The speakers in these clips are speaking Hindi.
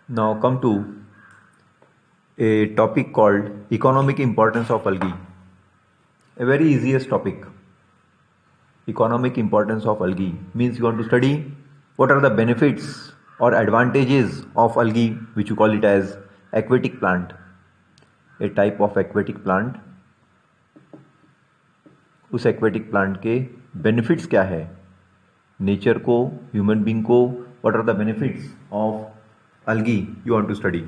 Now come to a topic called economic importance of algae. A very easiest topic. Economic importance of algae means you want to study what are the benefits or advantages of algae, which you call it as aquatic plant, a type of aquatic plant. उस एक्वेटिक प्लांट के बेनिफिट्स क्या है नेचर को, ह्यूमन बींग को. What are the benefits of algae you want to study.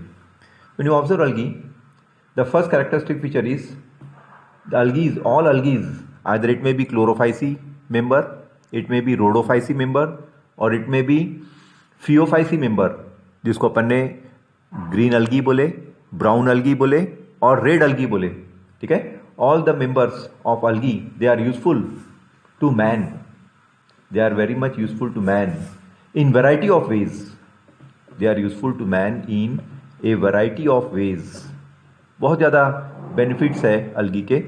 When you observe algae, the first characteristic feature is the all algae, either it may be chlorophyceae member, it may be rhodophyceae member, or it may be phaeophyceae member, जिसको अपन ने ग्रीन algae बोले, ब्राउन algae बोले और रेड algae बोले. ठीक है. All the members of algae, they are useful to man. They are very much useful to man in variety of ways. They are useful to man in a variety of ways. बहुत ज़्यादा benefits है algae के.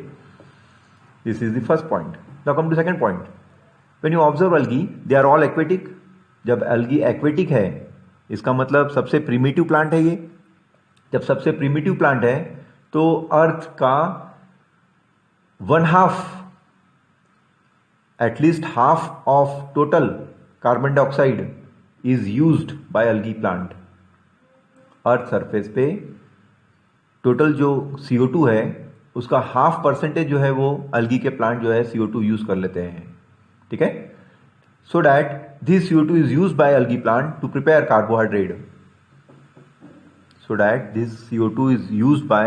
This is the first point. Now come to second point. When you observe algae, they are all aquatic. जब algae aquatic है, इसका मतलब सबसे primitive plant है ये. जब सबसे primitive plant है, तो अर्थ का 1/2, at least half of total carbon dioxide is used by algae plant. Earth surface पे टोटल जो CO2 है उसका 0.5% जो है वो algae के प्लांट जो है CO2 यूज कर लेते हैं. ठीक है. So that this CO2 is used bye algae plant to prepare carbohydrate. So that this CO2 is used by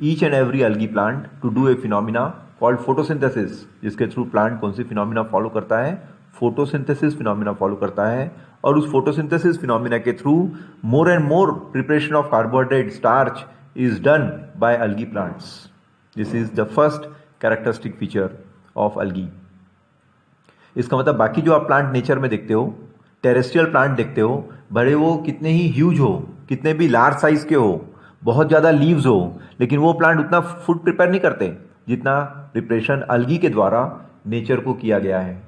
each and every algae plant to do a phenomena called photosynthesis, जिसके थ्रू प्लांट कौन सी फिनोमिना फॉलो करता है, फोटोसिंथेसिस फिनोमिना फॉलो करता है. और उस फोटोसिंथेसिस फिनोमिना के through more and more preparation of carbohydrate starch is done by algae plants. This is the first characteristic feature of algae. इसका मतलब बाकी जो आप प्लांट नेचर में देखते हो, टेरेस्ट्रियल प्लांट देखते हो, बड़े वो कितने ही ह्यूज हो, कितने भी लार्ज साइज के हो, बहुत ज़्यादा लीव्स हो, लेकिन वो प्लांट उतना फूड प्रिपेयर नहीं करते जितना प्रिपरेशन algae के द्वारा नेचर को किया गया है.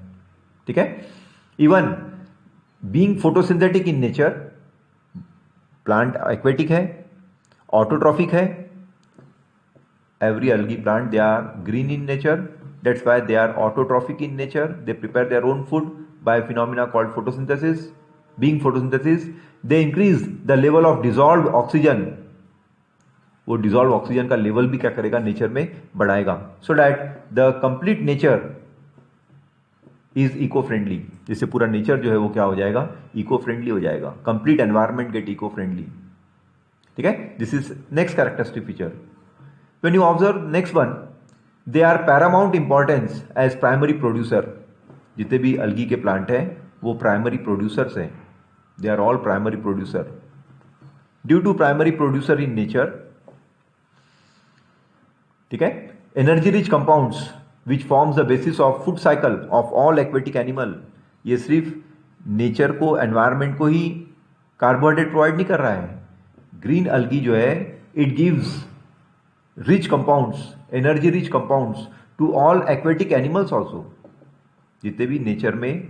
ठीक है. Even being photosynthetic in nature, plant aquatic है, ऑटोट्रॉफिक है. Every algae plant they are green in nature, that's why they are autotrophic in nature. They prepare their own food by a phenomena called photosynthesis. Being photosynthesis, they increase the level of dissolved oxygen. वो डिजॉल्व ऑक्सीजन का लेवल भी क्या करेगा, नेचर में बढ़ाएगा. So that the complete nature is eco friendly. जिससे पूरा नेचर जो है वो क्या हो जाएगा, इको फ्रेंडली हो जाएगा. Complete environment get eco friendly. ठीक है. This is next characteristic feature. When you observe next one, they are paramount importance as primary producer. जितने भी algae के प्लांट हैं वो प्राइमरी प्रोड्यूसर्स हैं. They are all primary producer. Due to primary producer in nature, ठीक है, energy rich compounds which forms the basis of food cycle of all aquatic animal. ये सिर्फ नेचर को, एनवायरमेंट को ही कार्बोहाइड्रेट प्रोवाइड नहीं कर रहा है. ग्रीन algae जो है, it gives rich compounds, energy rich compounds to all aquatic animals also. जितने भी नेचर में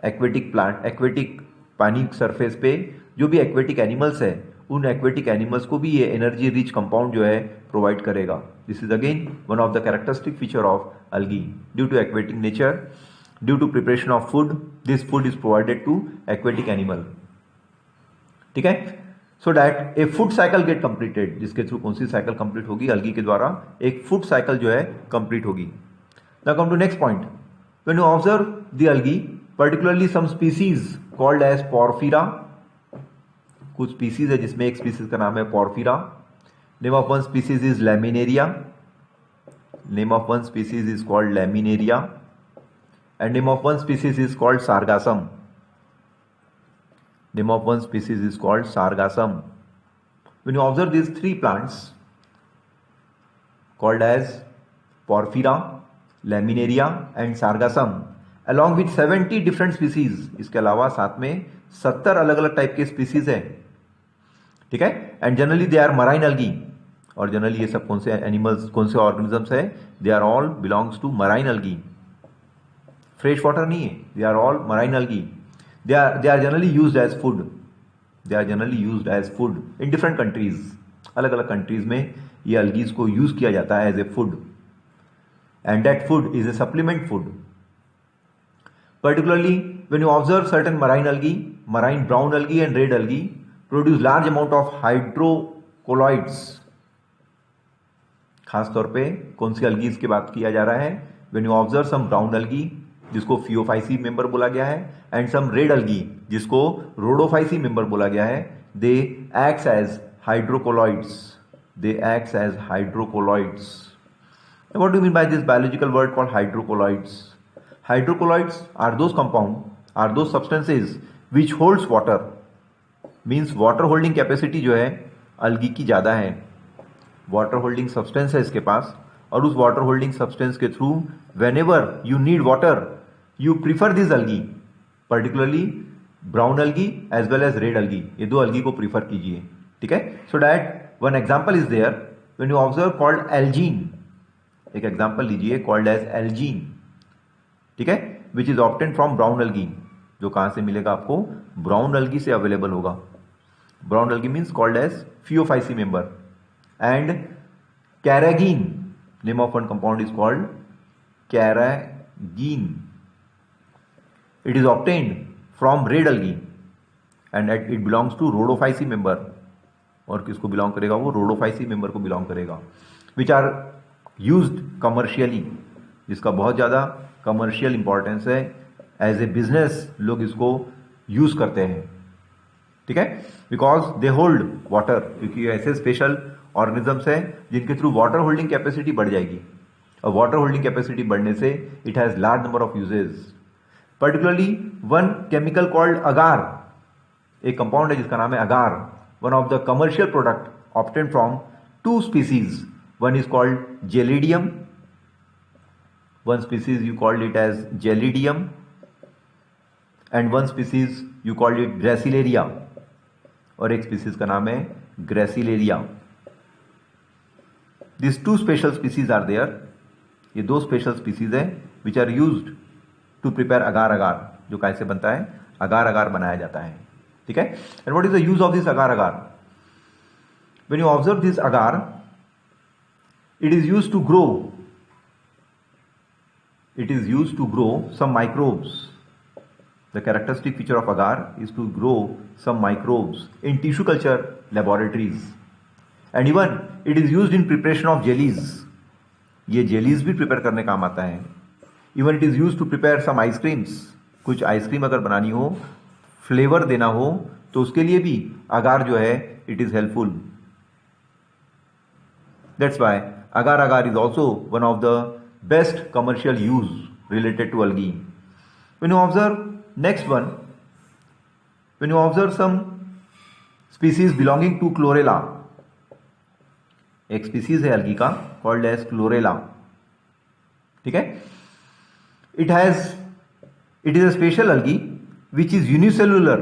एक्वेटिक प्लांट, एक्वेटिक पानी सरफेस पे जो भी एक्वेटिक एनिमल्स है, उन एक्वेटिक एनिमल्स को भी ये एनर्जी रिच कंपाउंड जो है प्रोवाइड करेगा. This is again one of the characteristic feature of algae. Due to aquatic nature, due to preparation of food, this food is provided to aquatic animal. ठीक है. So that a food cycle get completed. जिसके थ्रू कौन सी साइकिल कंप्लीट होगी, algae के द्वारा एक फूड साइकिल जो है कंप्लीट होगी. Now come to next point. When you observe the algae, particularly some species called as porphyra. कुछ स्पीसीज है जिसमें एक स्पीसीज का नाम है porphyra. Name of one species is laminaria. Name of one species is called laminaria. And name of one species is called sargassum. Name of one species is called sargassum. When you observe these three plants called as porphyra, laminaria and sargassum, along with 70 different species, इसके अलावा साथ में 70 अलग अलग टाइप के स्पीसीज हैं. ठीक है. And generally they are marine algae. और जनरली ये सब कौन से एनिमल्स, कौन से ऑर्गेनिजम्स है, they are all belongs to marine algae. Fresh water नहीं है, they are all marine algae. They are generally used as food. They are generally used as food in different countries. अलग अलग कंट्रीज में ये अल्गीज को यूज किया जाता है as a food, and that food is a supplement food. Particularly, when you observe certain marine algae, marine brown algae and red algae produce large amount of hydrocolloids. खास तौर पे कौन सी algae की बात किया जा रहा है? When you observe some brown algae, जिसको Phaeophyceae member बोला गया है, and some red algae, जिसको Rhodophyceae member बोला गया है, they acts as hydrocolloids. They acts as hydrocolloids. What do you mean by this biological word called hydrocolloids? Hydrocolloids are those substances which holds water. Means water holding capacity जो है algae की ज़्यादा है. Water holding substance है इसके पास, और उस water holding substance के through whenever you need water, you prefer this algae, particularly brown algae as well as red algae. ये दो algae को prefer कीजिए, ठीक है. So that one example is there when you observe called algine. एक example लीजिए called as algine, ठीक है, which is obtain from brown algae. जो कहां से मिलेगा आपको? ब्राउन एल्गी से अवेलेबल होगा. Brown algae means called as Phaeophyceae member. And carrageenan, name of one compound is called carrageenan. It is obtained from red algae and it belongs to Rhodophyceae member. और किसको बिलोंग करेगा? वो Rhodophyceae मेंबर को बिलोंग करेगा. विच आर यूज्ड कमर्शियली, जिसका बहुत ज्यादा कमर्शियल इंपॉर्टेंस है. एज ए बिजनेस लोग इसको यूज करते हैं, ठीक है, बिकॉज दे होल्ड वाटर. क्योंकि ऐसे स्पेशल ऑर्गेनिजम्स हैं जिनके थ्रू वाटर होल्डिंग कैपेसिटी बढ़ जाएगी, और वाटर होल्डिंग कैपेसिटी बढ़ने से it has large number of uses. Particularly one chemical called agar, एक कंपाउंड है जिसका नाम है agar. One of the commercial product obtained from two species. One is called gelidium. One species you called it as Gelidium, and one species you called it Gracilaria, और एक species का नाम है Gracilaria. These two special species are there. ये दो special species हैं which are used to prepare agar agar, जो कैसे बनता है? अगार अगार बनाया जाता है, ठीक है. And what is the use of this agar agar? When you observe this agar, it is used to grow. It is used to grow some microbes. The characteristic feature of agar is to grow some microbes in tissue culture laboratories. And even it is used in preparation of jellies. ये jellies भी prepare करने काम आता है. Even it is used to prepare some ice creams. कुछ आइसक्रीम अगर बनानी हो, फ्लेवर देना हो, तो उसके लिए भी agar जो है it is helpful. That's why agar agar is also one of the best commercial use related to algae. When you observe next one, when you observe some species belonging to Chlorella, एक species है algae का called as Chlorella, ठीक है. It is a special algae which is unicellular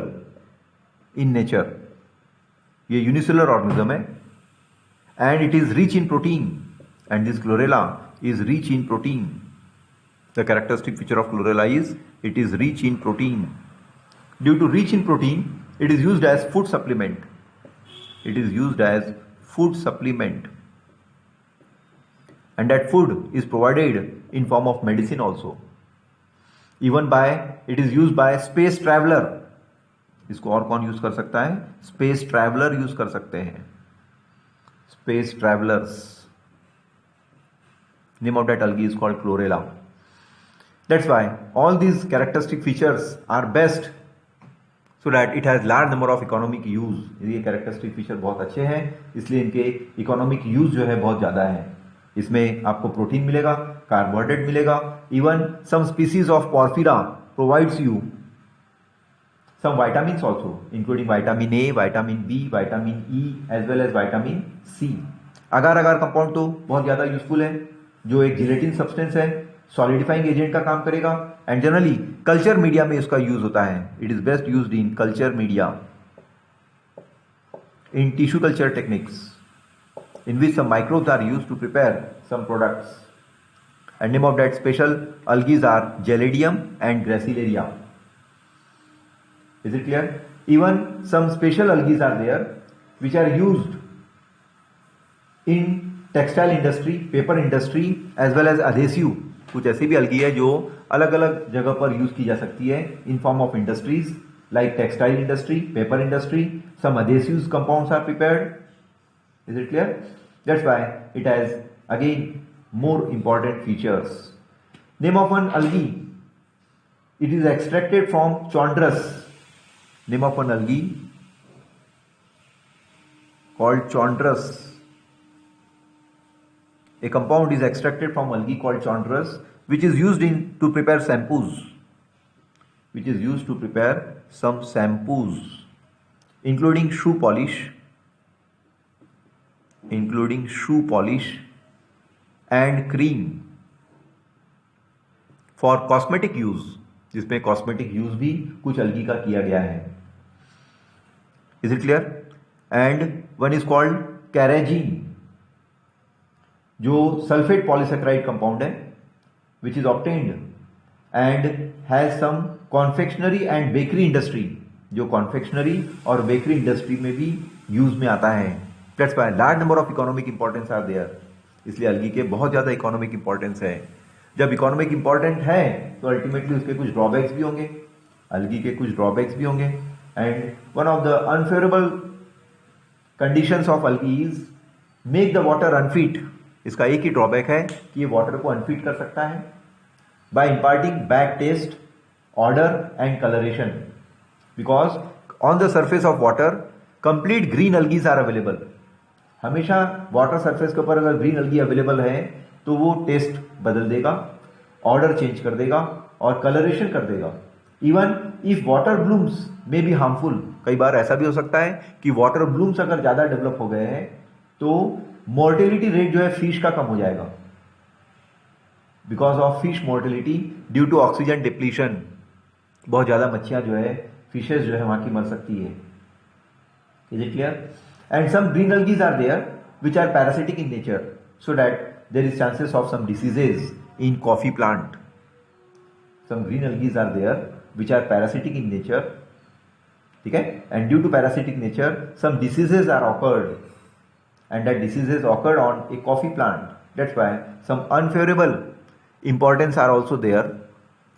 in nature. ये unicellular organism है, and it is rich in protein, and this Chlorella is rich in protein. The characteristic feature of Chlorella is it is rich in protein. Due to rich in protein, it is used as food supplement. It is used as food supplement. And that food is provided in form of medicine also. Even it is used by space traveler. इसको और कौन यूज कर सकता है? Space traveler यूज कर सकते हैं. Space travelers. Name of that algae is called Chlorella. That's why all these characteristic features are best, so that it has large number of economic use. ये characteristic feature बहुत अच्छे हैं, इसलिए इनके economic use जो है बहुत ज़्यादा है. इसमें आपको प्रोटीन मिलेगा, कार्बोहाइड्रेट मिलेगा. Even some species of Porphyra provides you some vitamins also, including vitamin A, vitamin B, vitamin E as well as vitamin C. Agar agar compound तो बहुत ज़्यादा यूजफुल है, जो एक जिलेटिन सब्सटेंस है, सॉलिडिफाइंग एजेंट का काम करेगा. एंड जनरली कल्चर मीडिया में इसका यूज होता है. It is best used in culture media, in tissue culture techniques, in which some microbes are used to prepare some products. And name of that special algae are Gelidium and Gracilaria. Is it clear? Even some special algae are there which are used in textile industry, paper industry as well as adhesive. कुछ ऐसी भी algae है जो अलग अलग जगह पर यूज की जा सकती है in form of industries like textile industry, paper industry. Some adhesives compounds are prepared. Is it clear? That's why it has again more important features. Name of an algae. It is extracted from Chondrus. Name of an algae called Chondrus. A compound is extracted from algae called Chondrus, which is used to prepare shampoos. Which is used to prepare some shampoos, including shoe polish, and cream for cosmetic use. जिसमें कॉस्मेटिक यूज भी कुछ अलगी का किया गया है. Is it clear? And one is called carrageenan, जो सल्फेट पॉलीसेक्राइड कंपाउंड है, which is obtained and has some confectionery and bakery industry, जो कॉन्फेक्शनरी और बेकरी इंडस्ट्री में भी यूज में आता है. That's why large number of economic importance are there. इसलिए अलगी के बहुत ज्यादा इकोनॉमिक इंपॉर्टेंस है. जब इकोनॉमिक इंपॉर्टेंट है तो अल्टीमेटली उसके कुछ ड्रॉबैक्स भी होंगे, अलगी के कुछ ड्रॉबैक्स भी होंगे. And one of the unfavourable conditions of algae is make the water unfit. इसका एक ही ड्रॉबैक है कि ये वाटर को अनफिट कर सकता है by imparting bad taste, odour and colouration. Because on the surface of water complete green algaes are available. हमेशा वाटर सरफेस के ऊपर अगर ग्रीन अलगी अवेलेबल है तो वो टेस्ट बदल देगा, ऑर्डर चेंज कर देगा और कलरेशन कर देगा. इवन इफ वाटर ब्लूम्स में बी हार्मफुल. कई बार ऐसा भी हो सकता है कि वाटर ब्लूम्स अगर ज्यादा डेवलप हो गए हैं तो मोर्टेलिटी रेट जो है फिश का कम हो जाएगा, because of fish mortality due to oxygen depletion. बहुत ज्यादा मच्छियां जो है, फिशेज जो है वहां की मर सकती है. Is it clear? And some green algae are there which are parasitic in nature, so that there is chances of some diseases in coffee plant. Some green algae are there which are parasitic in nature. ठीक है? And due to parasitic nature, some diseases are occurred, and that diseases occurred on a coffee plant. That's why some unfavorable importance are also there,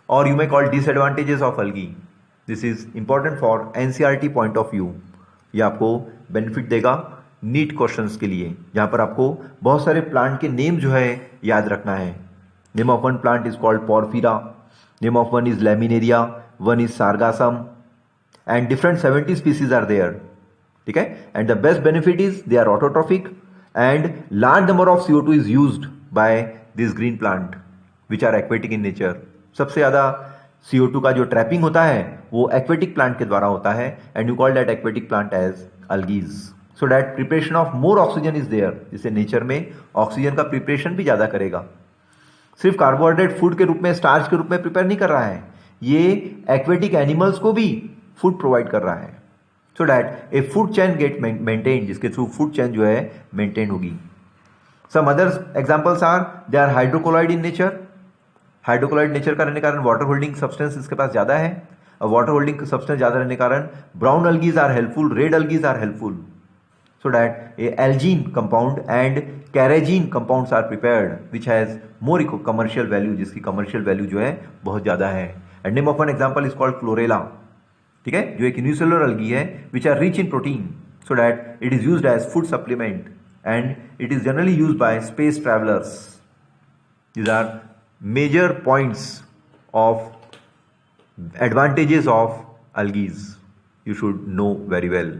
or you may call disadvantages of algae. This is important for NCERT point of view. ये आपको बेनिफिट देगा नीट क्वेश्चंस के लिए, जहां पर आपको बहुत सारे प्लांट के नेम जो है याद रखना है. Name of one plant is called porphyra, name of one is laminaria, one is sargassum, and different 70 species are there. ठीक है? And the best benefit is they are autotrophic and large number of CO2 is used by this green plant which are aquatic in nature. सबसे ज्यादा CO2 का जो ट्रैपिंग होता है वो एक्वेटिक प्लांट के द्वारा होता है, and you call that aquatic plant as algaes. So that preparation of more oxygen is there, जिससे नेचर में ऑक्सीजन का प्रिपरेशन भी ज्यादा करेगा. सिर्फ कार्बोहाइड्रेट फूड के रूप में, स्टार्च के रूप में प्रिपेयर नहीं कर रहा है, ये एक्वेटिक एनिमल्स को भी फूड प्रोवाइड कर रहा है, so that a food chain get maintain, जिसके थ्रू फूड चेन जो है मेंटेन होगी. Some other examples are they are hydrocolloid in nature. Hydrocolloid nature का रहने के कारण वाटर होल्डिंग सब्सटेंस इसके पास ज्यादा है, और वाटर होल्डिंग सब्सटेंस ज्यादा रहने के कारण brown algaes are helpful, red algaes are helpful, so that a algene compound and carrageen compounds are prepared which has more commercial value, जिसकी commercial value जो है बहुत ज्यादा है. and name of one example is called chlorella. ठीक है? जो एक unicellular algae है which are rich in protein, so that it is used as food supplement and it is generally used by space travelers. These are major points of advantages of algae you should know very well.